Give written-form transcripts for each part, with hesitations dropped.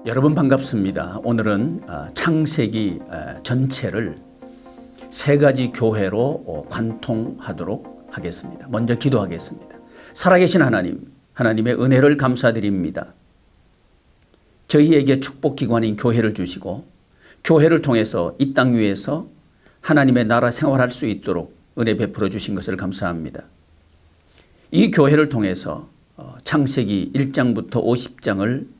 여러분 반갑습니다. 오늘은 창세기 전체를 세 가지 교회로 관통하도록 하겠습니다. 먼저 기도하겠습니다. 살아계신 하나님, 하나님의 은혜를 감사드립니다. 저희에게 축복기관인 교회를 주시고 교회를 통해서 이 땅 위에서 하나님의 나라 생활할 수 있도록 은혜 베풀어 주신 것을 감사합니다. 이 교회를 통해서 창세기 1장부터 50장을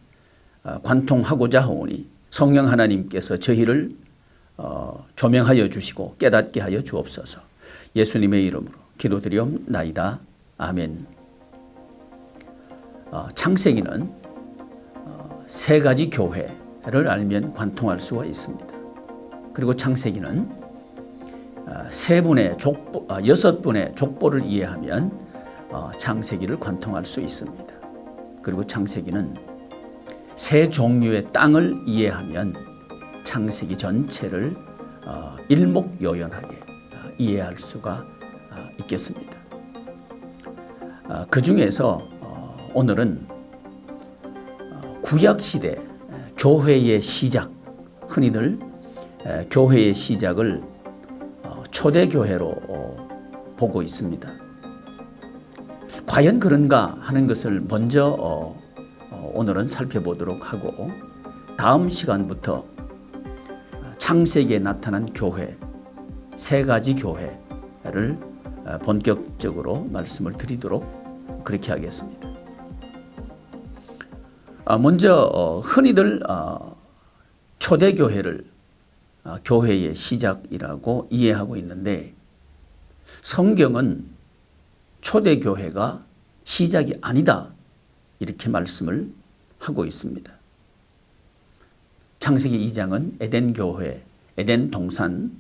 관통하고자 하오니 성령 하나님께서 저희를 조명하여 주시고 깨닫게 하여 주옵소서. 예수님의 이름으로 기도드리옵나이다. 아멘. 창세기는 세 가지 교회를 알면 관통할 수가 있습니다. 그리고 창세기는 여섯 분의 족보를 이해하면 창세기를 관통할 수 있습니다. 그리고 창세기는 세 종류의 땅을 이해하면 창세기 전체를 일목요연하게 이해할 수가 있겠습니다. 그 중에서 오늘은 구약시대 교회의 시작, 흔히들 교회의 시작을 초대교회로 보고 있습니다. 과연 그런가 하는 것을 먼저 오늘은 살펴보도록 하고, 다음 시간부터 창세기에 나타난 교회, 세 가지 교회를 본격적으로 말씀을 드리도록 그렇게 하겠습니다. 먼저 흔히들 초대교회를 교회의 시작이라고 이해하고 있는데, 성경은 초대교회가 시작이 아니다 이렇게 말씀을 하고 있습니다. 창세기 2장은 에덴 교회, 에덴 동산을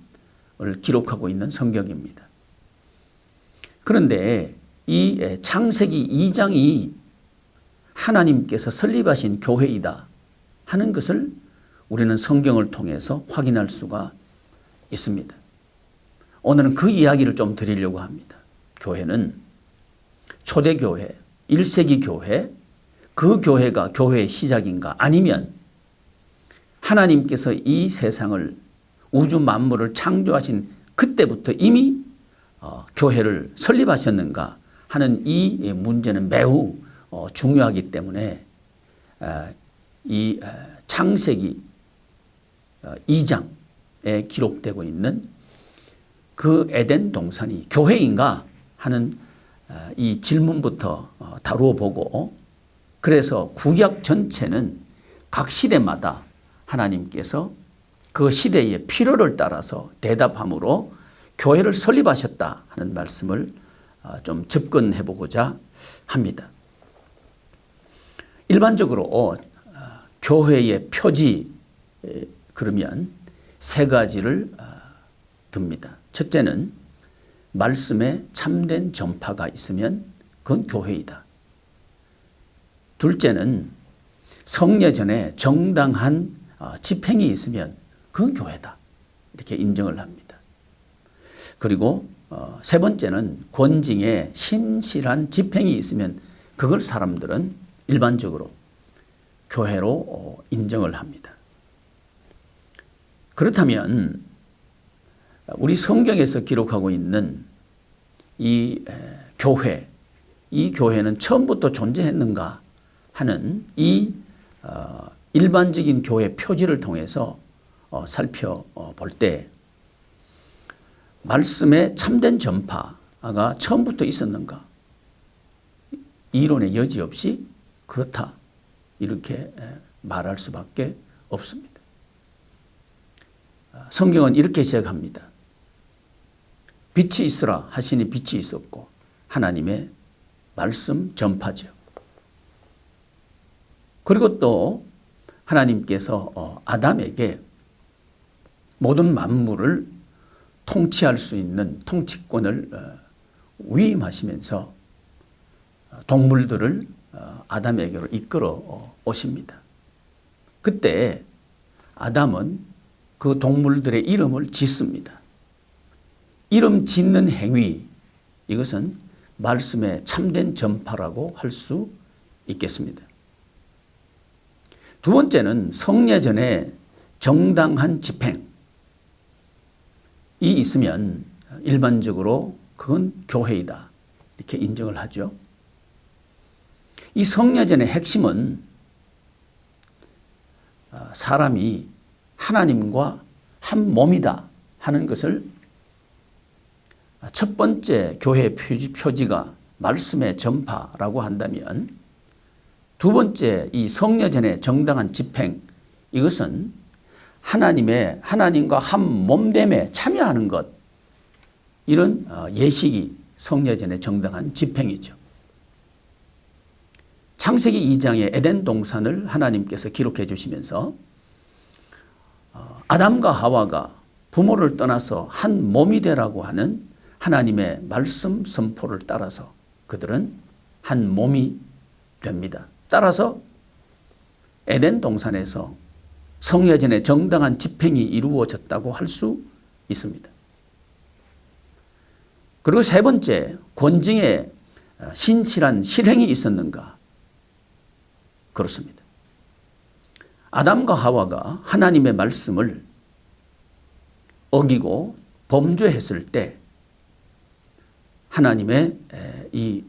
기록하고 있는 성경입니다. 그런데 이 창세기 2장이 하나님께서 설립하신 교회이다 하는 것을 우리는 성경을 통해서 확인할 수가 있습니다. 오늘은 그 이야기를 좀 드리려고 합니다. 교회는 초대교회, 1세기 교회, 그 교회가 교회의 시작인가? 아니면 하나님께서 이 세상을, 우주 만물을 창조하신 그때부터 이미 교회를 설립하셨는가 하는 이 문제는 매우 중요하기 때문에 이 창세기 2장에 기록되고 있는 그 에덴 동산이 교회인가 하는 이 질문부터 다루어 보고, 그래서 구약 전체는 각 시대마다 하나님께서 그 시대의 필요를 따라서 대답함으로 교회를 설립하셨다 하는 말씀을 좀 접근해 보고자 합니다. 일반적으로 교회의 표지 그러면 세 가지를 듭니다. 첫째는 말씀에 참된 전파가 있으면 그건 교회이다. 둘째는 성례전에 정당한 집행이 있으면 그건 교회다. 이렇게 인정을 합니다. 그리고 세 번째는 권징에 신실한 집행이 있으면 그걸 사람들은 일반적으로 교회로 인정을 합니다. 그렇다면 우리 성경에서 기록하고 있는 이 교회, 이 교회는 처음부터 존재했는가 하는 이 일반적인 교회 표지를 통해서 살펴볼 때 말씀의 참된 전파가 처음부터 있었는가? 이론의 여지 없이 그렇다 이렇게 말할 수밖에 없습니다. 성경은 이렇게 시작합니다. 빛이 있으라 하시니 빛이 있었고 하나님의 말씀 전파죠. 그리고 또 하나님께서 아담에게 모든 만물을 통치할 수 있는 통치권을 위임하시면서 동물들을 아담에게로 이끌어 오십니다. 그때 아담은 그 동물들의 이름을 짓습니다. 이름 짓는 행위, 이것은 말씀의 참된 전파라고 할 수 있겠습니다. 두 번째는 성례전의 정당한 집행이 있으면 일반적으로 그건 교회이다 이렇게 인정을 하죠. 이 성례전의 핵심은 사람이 하나님과 한 몸이다 하는 것을 첫 번째 교회의 표지가 말씀의 전파라고 한다면, 두 번째 이 성례전의 정당한 집행, 이것은 하나님과 한 몸됨에 참여하는 것, 이런 예식이 성례전의 정당한 집행이죠. 창세기 2장의 에덴 동산을 하나님께서 기록해 주시면서 아담과 하와가 부모를 떠나서 한 몸이 되라고 하는 하나님의 말씀 선포를 따라서 그들은 한 몸이 됩니다. 따라서 에덴 동산에서 성례전의 정당한 집행이 이루어졌다고 할 수 있습니다. 그리고 세 번째, 권징에 신실한 실행이 있었는가? 그렇습니다. 아담과 하와가 하나님의 말씀을 어기고 범죄했을 때 하나님의 이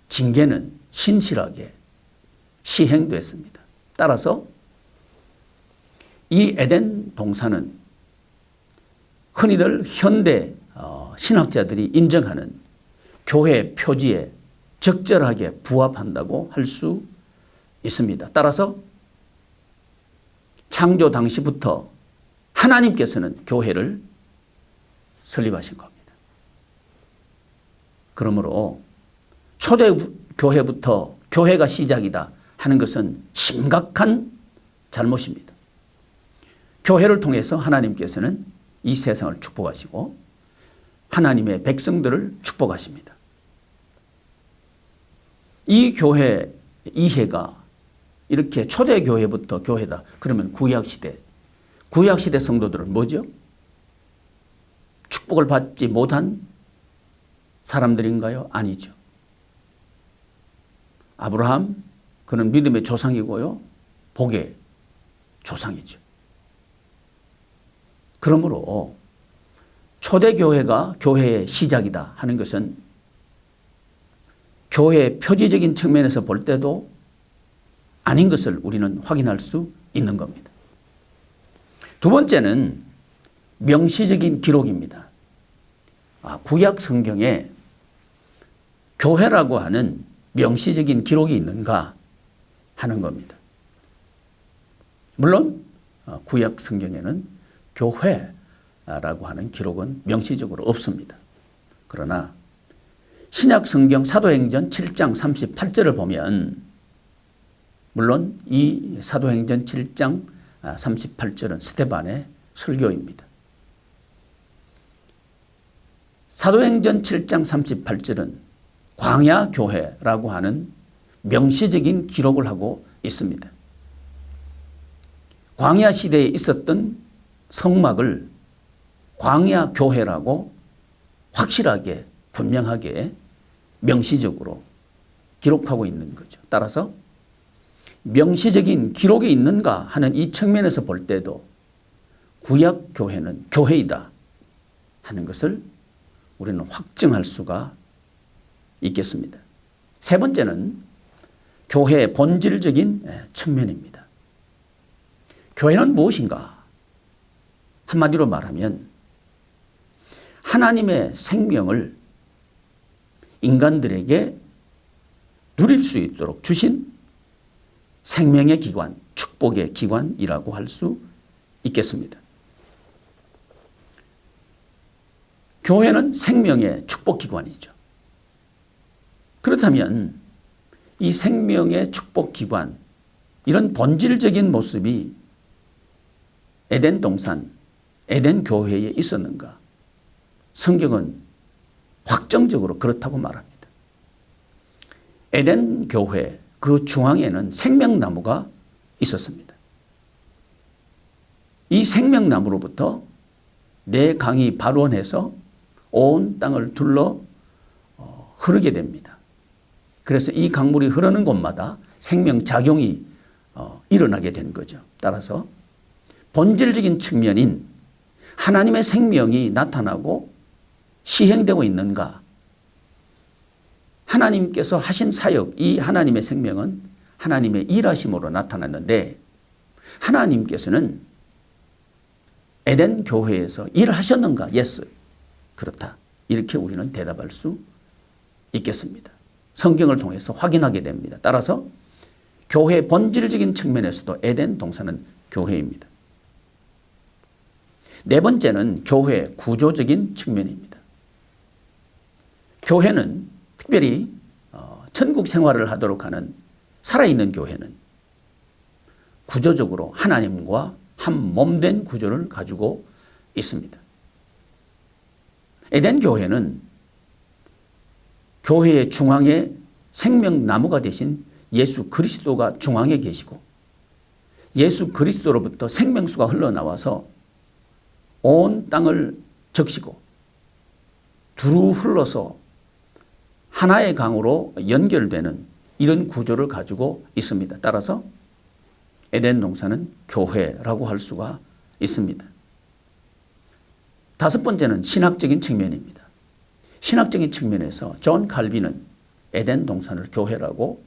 징계는 신실하게 시행됐습니다. 따라서 이 에덴 동산은 흔히들 현대 신학자들이 인정하는 교회 표지에 적절하게 부합한다고 할 수 있습니다. 따라서 창조 당시부터 하나님께서는 교회를 설립하신 겁니다. 그러므로 초대교회부터 교회가 시작이다 하는 것은 심각한 잘못입니다. 교회를 통해서 하나님께서는 이 세상을 축복하시고 하나님의 백성들을 축복하십니다. 이 교회 이해가 이렇게 초대교회부터 교회다. 그러면 구약시대 성도들은 뭐죠? 축복을 받지 못한 사람들인가요? 아니죠. 아브라함, 그는 믿음의 조상이고요. 복의 조상이죠. 그러므로 초대교회가 교회의 시작이다 하는 것은 교회의 표지적인 측면에서 볼 때도 아닌 것을 우리는 확인할 수 있는 겁니다. 두 번째는 명시적인 기록입니다. 구약 성경에 교회라고 하는 명시적인 기록이 있는가 하는 겁니다. 물론 구약 성경에는 교회라고 하는 기록은 명시적으로 없습니다. 그러나 신약 성경 사도행전 7장 38절을 보면, 물론 이 사도행전 7장 38절은 스데반의 설교입니다. 사도행전 7장 38절은 광야교회라고 하는 명시적인 기록을 하고 있습니다. 광야 시대에 있었던 성막을 광야교회라고 확실하게 분명하게 명시적으로 기록하고 있는 거죠. 따라서 명시적인 기록이 있는가 하는 이 측면에서 볼 때도 구약교회는 교회이다 하는 것을 우리는 확증할 수가 있겠습니다. 세 번째는 교회의 본질적인 측면입니다. 교회는 무엇인가? 한마디로 말하면 하나님의 생명을 인간들에게 누릴 수 있도록 주신 생명의 기관, 축복의 기관이라고 할 수 있겠습니다. 교회는 생명의 축복기관이죠. 그렇다면 이 생명의 축복기관, 이런 본질적인 모습이 에덴 동산, 에덴 교회에 있었는가? 성경은 확정적으로 그렇다고 말합니다. 에덴 교회 그 중앙에는 생명나무가 있었습니다. 이 생명나무로부터 네 강이 발원해서 온 땅을 둘러 흐르게 됩니다. 그래서 이 강물이 흐르는 곳마다 생명작용이 일어나게 된 거죠. 따라서 본질적인 측면인 하나님의 생명이 나타나고 시행되고 있는가? 하나님께서 하신 사역, 이 하나님의 생명은 하나님의 일하심으로 나타났는데 하나님께서는 에덴 교회에서 일하셨는가? 예스. 그렇다. 이렇게 우리는 대답할 수 있겠습니다. 성경을 통해서 확인하게 됩니다. 따라서 교회 본질적인 측면에서도 에덴 동산은 교회입니다. 네 번째는 교회 구조적인 측면입니다. 교회는 특별히 천국 생활을 하도록 하는 살아있는 교회는 구조적으로 하나님과 한 몸된 구조를 가지고 있습니다. 에덴 교회는 교회의 중앙에 생명나무가 되신 예수 그리스도가 중앙에 계시고 예수 그리스도로부터 생명수가 흘러나와서 온 땅을 적시고 두루 흘러서 하나의 강으로 연결되는 이런 구조를 가지고 있습니다. 따라서 에덴 동산은 교회라고 할 수가 있습니다. 다섯 번째는 신학적인 측면입니다. 신학적인 측면에서 존 칼빈은 에덴 동산을 교회라고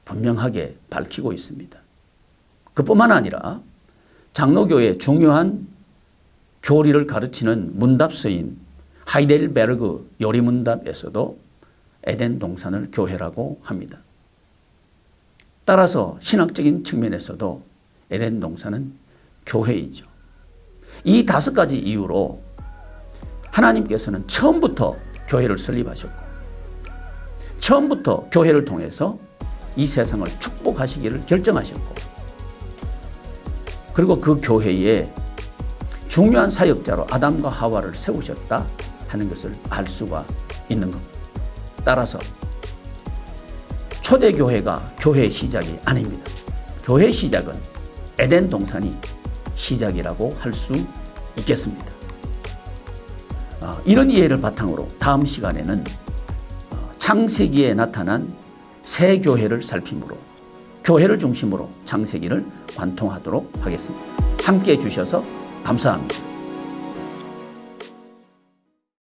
분명하게 밝히고 있습니다. 그뿐만 아니라 장로교의 중요한 교리를 가르치는 문답서인 하이델베르그 요리문답에서도 에덴 동산을 교회라고 합니다. 따라서 신학적인 측면에서도 에덴 동산은 교회이죠. 이 다섯 가지 이유로 하나님께서는 처음부터 교회를 설립하셨고 처음부터 교회를 통해서 이 세상을 축복하시기를 결정하셨고 그리고 그 교회에 중요한 사역자로 아담과 하와를 세우셨다 하는 것을 알 수가 있는 겁니다. 따라서 초대교회가 교회의 시작이 아닙니다. 교회의 시작은 에덴 동산이 시작이라고 할 수 있겠습니다. 이런 이해를 바탕으로 다음 시간에는 창세기에 나타난 새 교회를 살피므로 교회를 중심으로 창세기를 관통하도록 하겠습니다. 함께해 주셔서 감사합니다.